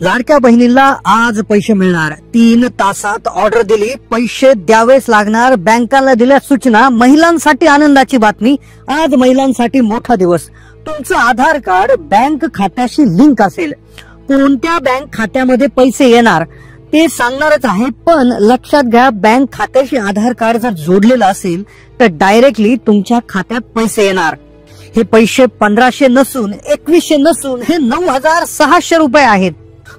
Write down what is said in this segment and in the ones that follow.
लाडक्या बहिणीला आज पैसे मिळणार। 3 तासात ऑर्डर दिली, पैसे द्यावेच लागणार। बँकांना दिल्या सूचना। महिलांसाठी आनंदाची बातमी। आज महिलांसाठी मोठा दिवस। तुमचं आधार कार्ड बँक खात्याशी लिंक असेल, कोणत्या बँक खात्यामध्ये पैसे येणार ते सांगणारच आहे। पण लक्षात घ्या, बँक खात्याशी आधार कार्ड जर जोडलेलं असेल तर डायरेक्टली तुमच्या खात्यात पैसे येणार। हे पैसे 1500 नसून 2100 नसून हे 9600 रुपये आहेत।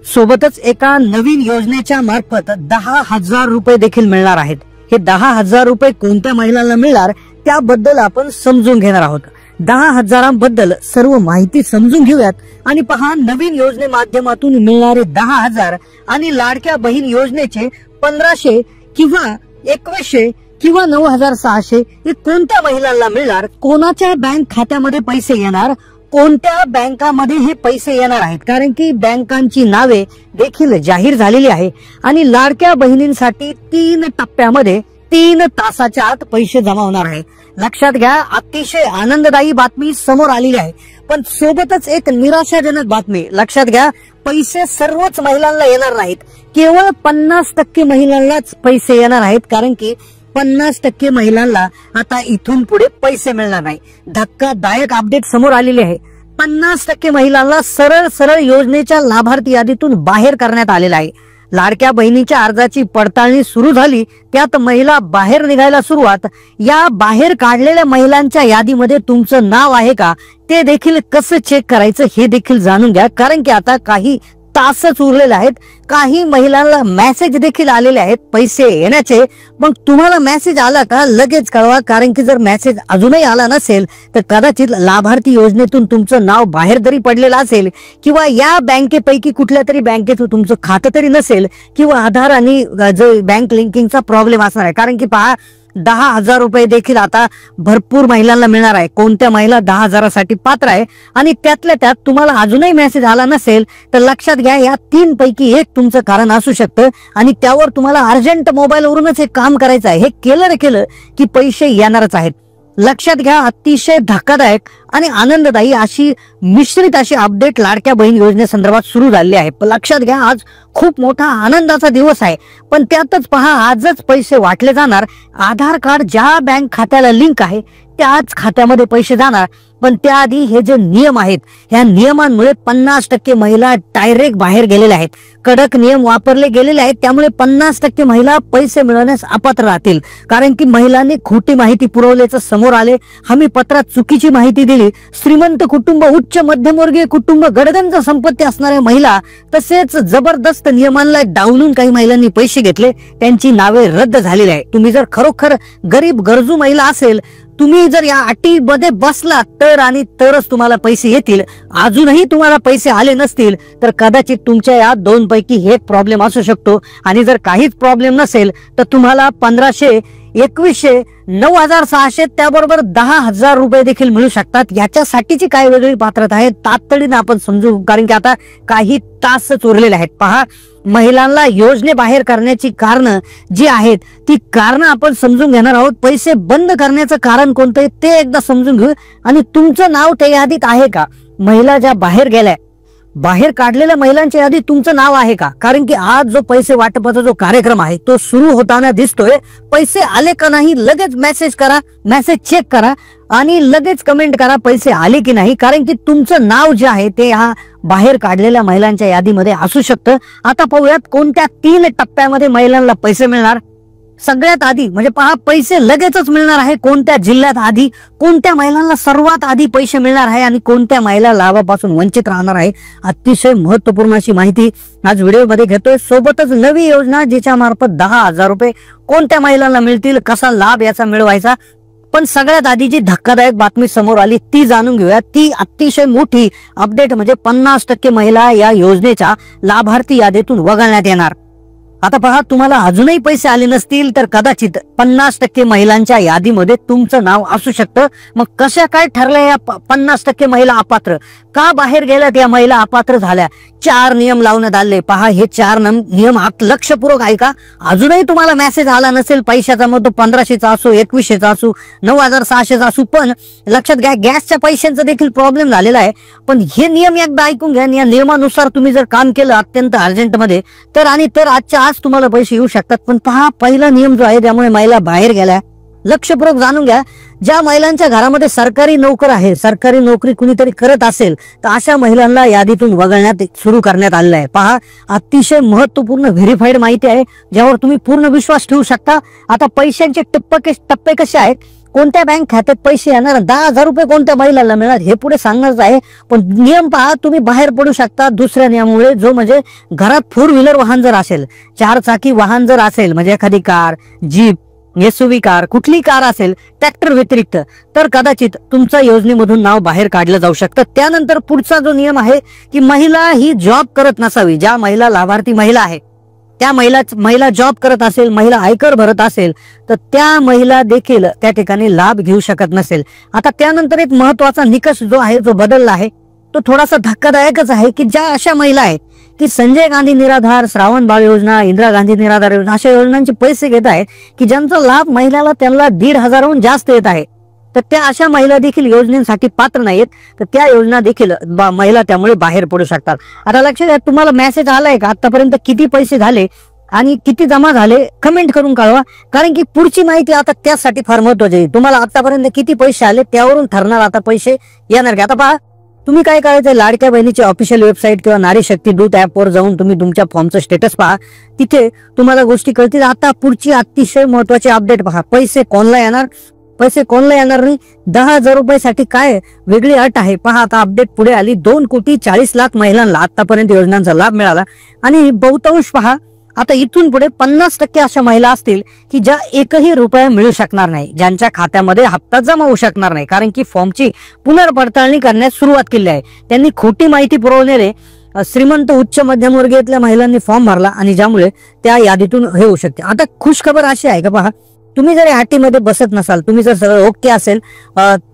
सोबतच एका नवीन योजनेच्या मार्फत 10,000 रुपये देखील मिळणार आहेत। हे 10,000 रुपये कोणत्या महिलांना मिळणार त्याबद्दल आपण समजून घेणार आहोत। 10,000 बद्दल सर्व माहिती समजून घेऊयात आणि पहा, नवीन योजने माध्यमातून मिळणारे 10,000 आणि लाडक्या बहीण योजनेचे 1500 किंवा 2100 किंवा 9600 हे कोणत्या महिलांना मिळणार, कोणाच्या बँक खात्यामध्ये पैसे येणार, कोणत्या बँकामध्ये हे पैसे येणार आहेत। कारण की बँकांची नावे देखील जाहीर झालेली आहे आणि लाडक्या बहिणींसाठी 3 टप्प्यामध्ये 3 तासाच्या आत पैसे जमा होणार आहे। लक्षात घ्या, अतिशय आनंददायी बातमी समोर आलेली आहे। पण सोबतच एक निराशाजनक बातमी लक्षात घ्या, पैसे सर्वच महिलांना येणार नाहीत। केवळ 50% महिलांनाच पैसे येणार आहेत। कारण की 50% महिलांना आता इथून पुढे पैसे मिळणार नाही। धक्कादायक अपडेट समोर आलेले आहे। 50% महिलांना सरळ सरळ योजनेच्या लाभार्थी यादीतून बाहेर करण्यात आलेला आहे। लाडक्या बहिणीच्या अर्जाची पडताळणी सुरू झाली, त्यात महिला बाहेर निघायला सुरुवात। या बाहेर काढलेल्या महिलांच्या यादीमध्ये तुमचं नाव आहे का ते देखील कसं चेक करायचं हे देखील जाणून घ्या। कारण की आता काही तासच उरलेले आहेत। काही महिलांना मेसेज देखील आलेले आहेत पैसे येण्याचे। मग तुम्हाला मेसेज आला का लगेच कळवा। कारण की जर मेसेज अजूनही आला नसेल तर कदाचित लाभार्थी योजनेतून तुमचं नाव बाहेर तरी पडलेलं असेल किंवा या बँकेपैकी कुठल्या तरी बँकेत तुमचं खातं तरी नसेल किंवा आधार आणि जो बँक लिंकिंगचा प्रॉब्लेम असणार आहे। कारण की पहा, 10,000 रुपये देखील आता भरपूर महिलांना मिळणार आहे। कोणत्या महिला 10,000 साठी पात्र आहे आणि त्यातल्या त्यात तुम्हाला अजूनही मेसेज आला नसेल तर लक्षात घ्या, या 3 पैकी एक तुमचं कारण असू शकतं आणि त्यावर तुम्हाला अर्जंट मोबाईलवरूनच हे काम करायचं आहे। हे केलं की पैसे येणारच आहेत। लक्षात घ्या, अतिशय धक्कादायक आणि आनंददायी अशी मिश्रित अशी अपडेट लाडक्या बहीण योजनेसंदर्भात सुरू झाली आहे। लक्षात घ्या, आज खूप मोठा आनंदाचा दिवस आहे। पण त्यातच पहा, आजच पैसे वाटले जाणार। आधार कार्ड ज्या बँक खात्याला लिंक आहे त्याच खात्यामध्ये पैसे जाणार। पण त्याआधी हे जे नियम आहेत, ह्या नियमांमुळे 50% महिला डायरेक्ट बाहेर गेलेल्या आहेत। कडक नियम वापरले गेलेले आहेत, त्यामुळे 50% महिला पैसे मिळवण्यास अपात्र राहतील। कारण की महिलांनी खोटी माहिती पुरवल्याचं समोर आले। हमी पत्रात चुकीची माहिती दिली। श्रीमंत कुटुंब, उच्च मध्यमवर्गीय कुटुंब, गडगंज संपत्ती असणाऱ्या महिला तसेच जबरदस्त नियमांना डावलून काही महिलांनी पैसे घेतले। त्यांची नावे रद्द झालेली आहे। तुम्ही जर खरोखर गरीब गरजू महिला असेल, तुम्ही जर या अटीमध्ये बसला तर आणि तरच तुम्हाला पैसे येतील। अजूनही तुम्हाला पैसे आले नसतील तर कदाचित तुमच्या या 2 पैकी एक प्रॉब्लेम असू शकतो। आणि जर काहीच प्रॉब्लेम नसेल तर तुम्हाला 1500, 2100, 9600 त्याबरोबर 10,000 रुपये देखील मिळू शकतात। याच्यासाठीची काय वेगळी पात्रता आहे तातडीने आपण समजू, कारण की आता काही तासच उरलेले आहेत। पहा, महिलांना योजने बाहेर करण्याची कारणं जी आहेत ती कारणं आपण समजून घेणार आहोत। पैसे बंद करण्याचं कारण कोणतं ते एकदा समजून घेऊ आणि तुमचं नाव त्या यादीत आहे का। महिला ज्या बाहेर गेल्या, बाहेर काढलेल्या महिलांच्या यादीत तुमचं नाव आहे का। कारण की आज जो पैसे वाटपाचा जो कार्यक्रम आहे तो सुरू होताना दिसतोय। पैसे आले का नाही लगेच मेसेज करा, मेसेज चेक करा आणि लगेच कमेंट करा पैसे आले की नाही। कारण की तुमचं नाव जे आहे ते ह्या बाहेर काढलेल्या महिलांच्या यादीमध्ये असू शकतं। आता पाहूयात कोणत्या 3 टप्प्यामध्ये महिलांना पैसे मिळणार। सगळ्यात आधी म्हणजे पहा, पैसे लगेचच मिळणार आहे। कोणत्या जिल्ह्यात आधी, कोणत्या महिलांना सर्वात आधी पैसे मिळणार आहे आणि कोणत्या महिला लाभापासून वंचित राहणार आहे, अतिशय महत्वपूर्ण अशी माहिती आज व्हिडिओमध्ये घेतोय। सोबतच नवी योजना जिच्या मार्फत 10,000 रुपये कोणत्या महिलांना मिळतील, कसा लाभ याचा मिळवायचा। पण सगळ्यात आधी जी धक्कादायक बातमी समोर आली ती जाणून घेऊया। ती अतिशय मोठी अपडेट म्हणजे 50% महिला या योजनेच्या लाभार्थी यादीतून वगळण्यात येणार। आता पहा, तुम्हाला अजूनही पैसे आले नसतील तर कदाचित 50% महिलांच्या यादीमध्ये तुमचं नाव असू शकतं. मग कशा काय ठरल्या या 50% महिला अपात्र? का बाहेर गेल्यात या महिला अपात्र झाल्या? 4 नियम लावण्यात आले. पहा, हे 4 नियम लक्षपूर्वक ऐका. अजूनही तुम्हाला मेसेज आला नसेल पैशाचा, मग तो 1500चा असो, 2100चा असो, 9600चा असो, पण लक्षात घ्या गॅसच्या पैशांचा देखील प्रॉब्लेम झालेला आहे. पण हे नियम एकदा ऐकून घ्या. या नियमानुसार तुम्ही जर काम केलं अत्यंत अर्जंटमध्ये तर आजच्या आज तुम्हाला पैसे येऊ शकतात. पण पहा, पहिला नियम जो आहे त्यामुळे महिला बाहेर गेल्या, लक्षपूर्वक जाणून घ्या. ज्या महिलांच्या घरामध्ये सरकारी नोकर आहे, सरकारी नोकरी कुणीतरी करत असेल तर अशा महिलांना यादीतून वगळण्यात सुरू करण्यात आलेलं आहे. पहा, अतिशय महत्वपूर्ण व्हेरीफाईड माहिती आहे ज्यावर तुम्ही पूर्ण विश्वास ठेवू शकता. आता पैशांचे टप्पे कसे आहेत, कोणत्या बँक खात्यात पैसे येणार, 10,000 रुपये कोणत्या महिलाला मिळणार हे पुढे सांगणारच आहे. पण नियम पहा, तुम्ही बाहेर पडू शकता दुसऱ्या नियमामुळे, जो म्हणजे घरात 4 व्हीलर वाहन जर असेल, 4 चाकी वाहन जर असेल, म्हणजे एखादी कार, जीप, एसयूव्ही कार, कुठली कार असेल ट्रॅक्टर व्यतिरिक्त, तर कदाचित तुमच्या योजनेमधून नाव बाहेर काढलं जाऊ शकतं. त्यानंतर पुढचा जो नियम आहे की महिला ही जॉब करत नसावी. ज्या महिला लाभार्थी महिला आहे त्या महिला जॉब करत असेल, महिला आयकर भरत असेल तर त्या महिला देखील त्या ठिकाणी लाभ घेऊ शकत नसेल. आता त्यानंतर एक महत्वाचा निकष जो आहे, जो बदलला आहे, तो थोडासा धक्कादायकच आहे की ज्या अशा महिला आहेत की संजय गांधी निराधार, श्रावण बाळ योजना, इंदिरा गांधी निराधार योजना अशा योजनांचे पैसे घेत आहेत की ज्यांचा लाभ महिन्याला त्यांना 1,500हून जास्त येत आहे, तर त्या अशा महिला देखील योजनेसाठी पात्र नाहीत. तर त्या योजना देखील महिला त्यामुळे बाहेर पडू शकतात. आता लक्षात घ्या, तुम्हाला मेसेज आलाय का आतापर्यंत किती पैसे झाले आणि किती जमा झाले, कमेंट करून कळवा. कारण की पुढची माहिती आता त्यासाठी फार महत्वाची आहे. तुम्हाला आतापर्यंत किती पैसे आले त्यावरून ठरणार आता पैसे येणार का. आता पहा, तुम्ही काय करायचं, लाडक्या बहिणीची ऑफिशियल वेबसाईट किंवा नारी शक्ती दूत ऍपवर जाऊन तुम्ही तुमच्या फॉर्मचं स्टेटस पहा. तिथे तुम्हाला गोष्टी कळतील. आता पुढची अतिशय महत्वाची अपडेट पहा. पैसे कोणला येणार नाही. 10,000 रुपयासाठी काय वेगळी अट आहे पहा. आता अपडेट पुढे आली. 2,40,00,000 महिलांना आतापर्यंत योजनांचा लाभ मिळाला आणि बहुतांश पहा, आता इथून पुढे 50% अशा महिला असतील की ज्या 1ही रुपया मिळू शकणार नाही, ज्यांच्या खात्यामध्ये हप्ता जमा होऊ शकणार नाही. कारण की फॉर्मची पुनर्पडताळणी करण्यास सुरुवात केली आहे. त्यांनी खोटी माहिती पुरवलेले श्रीमंत उच्च मध्यमवर्गीयातल्या महिलांनी फॉर्म भरला आणि ज्यामुळे त्या यादीतून हे होऊ शकते. आता खुशखबर अशी आहे का पहा, तुम्ही जर हाटीमध्ये बसत नसाल, तुम्ही जर सगळं ओके असेल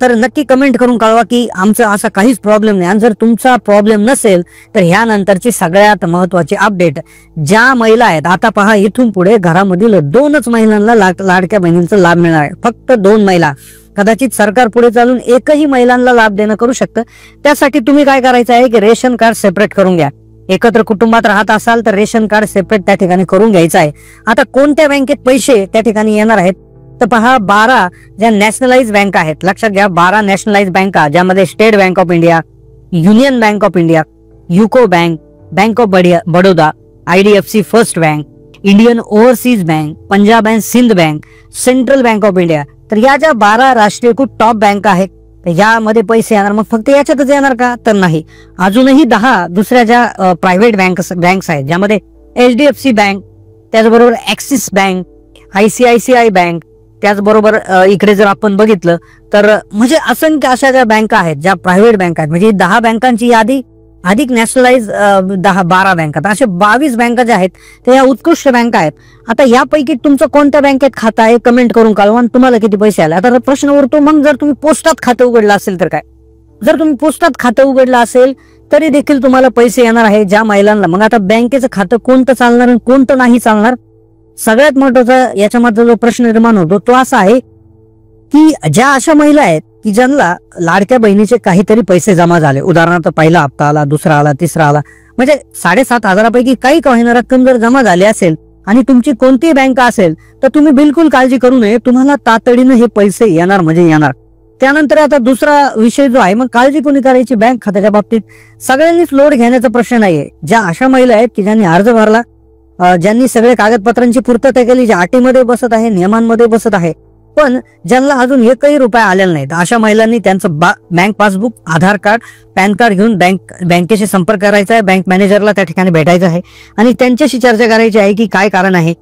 तर नक्की कमेंट करून कळवा की आमचा असा काहीच प्रॉब्लेम नाही. आणि जर तुमचा प्रॉब्लेम नसेल तर ह्यानंतरची सगळ्यात महत्वाची अपडेट, ज्या महिला आहेत आता पहा, इथून पुढे घरामधील 2च महिलांना लाडक्या बहिणींचा लाभ मिळणार आहे. फक्त 2 महिला. कदाचित सरकार पुढे चालून 1ही महिलांना लाभ देणं करू शकतं. त्यासाठी तुम्ही काय करायचं आहे की रेशन कार्ड सेपरेट करून घ्या. एकत्र कुटुंबात राहत असाल तर रेशन कार्ड सेपरेट त्या ठिकाणी करून घ्यायचं आहे. आता कोणत्या बँकेत पैसे त्या ठिकाणी येणार आहेत तर पहा, 12 ज्या नॅशनलाइज बँक आहेत, लक्षात घ्या, 12 नॅशनलाइज बँका, ज्यामध्ये state bank of India, union bank of India, UCO bank, bank of Baroda, IDFC first bank, Indian overseas bank, Punjab and Sind bank, central bank of India, तर या ज्या 12 राष्ट्रीयकृत टॉप बँका आहेत यामध्ये पैसे येणार. मग फक्त याच्यातच येणार का तर नाही, अजूनही 10 दुसऱ्या ज्या प्रायव्हेट बँक्स आहेत, ज्यामध्ये HDFC बँक, त्याचबरोबर ऍक्सिस बँक, ICICI बँक, त्याचबरोबर इकडे जर आपण बघितलं तर म्हणजे असंख्य अशा ज्या बँका आहेत, ज्या प्रायव्हेट बँक आहेत, म्हणजे 10 बँकांची यादी अधिक नॅशनलाइज 12 बँका, अशा 22 बँका ज्या आहेत त्या उत्कृष्ट बँका आहेत. आता यापैकी तुमचं कोणत्या बँकेत खातं आहे कमेंट करून कळवा आणि तुम्हाला किती पैसे आले. आता प्रश्न उरतो, मग जर तुम्ही पोस्टात खातं उघडलं असेल तर काय. जर तुम्ही पोस्टात खातं उघडलं असेल तरी देखील तुम्हाला पैसे येणार आहे ज्या महिलांना. मग आता बँकेचं खातं कोणतं चालणार आणि कोणतं नाही चालणार, सगळ्यात महत्वाचा याच्यामध्ये जो प्रश्न निर्माण होतो तो असा आहे की ज्या अशा महिला आहेत की ज्यांना लाडक्या बहिणीचे काहीतरी पैसे जमा झाले, उदाहरणार्थ पहिला हप्ता आला, दुसरा आला, तिसरा आला, म्हणजे 7,500 पैकी काही काही रक्कम जर जमा झाली असेल आणि तुमची कोणतीही बँक असेल तर तुम्ही बिलकुल काळजी करू नये, तुम्हाला तातडीनं हे पैसे येणार म्हणजे येणार. त्यानंतर आता दुसरा विषय जो आहे, मग काळजी कोणी करायची बँक खात्याच्या बाबतीत, सगळ्यांनीच लोड घेण्याचा प्रश्न नाहीये. ज्या अशा महिला आहेत की ज्यांनी अर्ज भरला, ज्यांनी सगळे कागदपत्रांची पूर्तता केली, ज्या अटीमध्ये बसत आहे, नियमांमध्ये बसत आहे, पण ज्यांना अजून 1ही रुपया आलेला नाही, अशा महिलांनी त्यांचं बँक पासबुक, आधार कार्ड, पॅन कार्ड घेऊन बँकेशी संपर्क करायचा आहे, बँक मॅनेजरला त्या ठिकाणी भेटायचं आहे आणि त्यांच्याशी चर्चा करायची आहे की काय कारण आहे,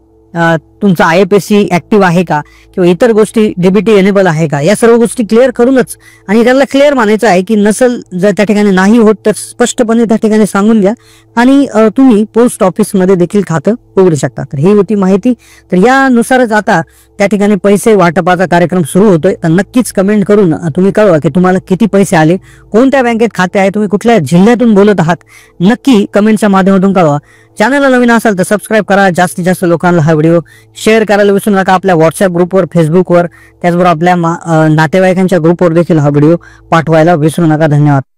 तुमचा IFSC ऍक्टिव्ह आहे का किंवा इतर गोष्टी डीबीटी एनेबल आहे का, या सर्व गोष्टी क्लिअर करूनच, आणि त्यांना क्लिअर मानायचं आहे की नसल जर त्या ठिकाणी नाही होत तर स्पष्टपणे त्या ठिकाणी सांगून द्या आणि तुम्ही पोस्ट ऑफिस मध्ये देखील खातं उघडू शकता. तर ही होती माहिती. तर यानुसारच आता त्या ठिकाणी पैसे वाटपाचा कार्यक्रम सुरू होतोय. तर नक्कीच कमेंट करून तुम्ही कळवा की तुम्हाला किती पैसे आले, कोणत्या बँकेत खाते आहे, तुम्ही कुठल्या जिल्ह्यातून बोलत आहात, नक्की कमेंटच्या माध्यमातून कळवा. चॅनलला नवीन असाल तर सबस्क्राईब करा, जास्तीत जास्त लोकांना हा व्हिडिओ शेअर करायला विसरू नका. आपल्या व्हॉट्सअप ग्रुपवर, फेसबुकवर, त्याचबरोबर आपल्या नातेवाईकांच्या ग्रुपवर देखील हा व्हिडिओ पाठवायला विसरू नका. धन्यवाद.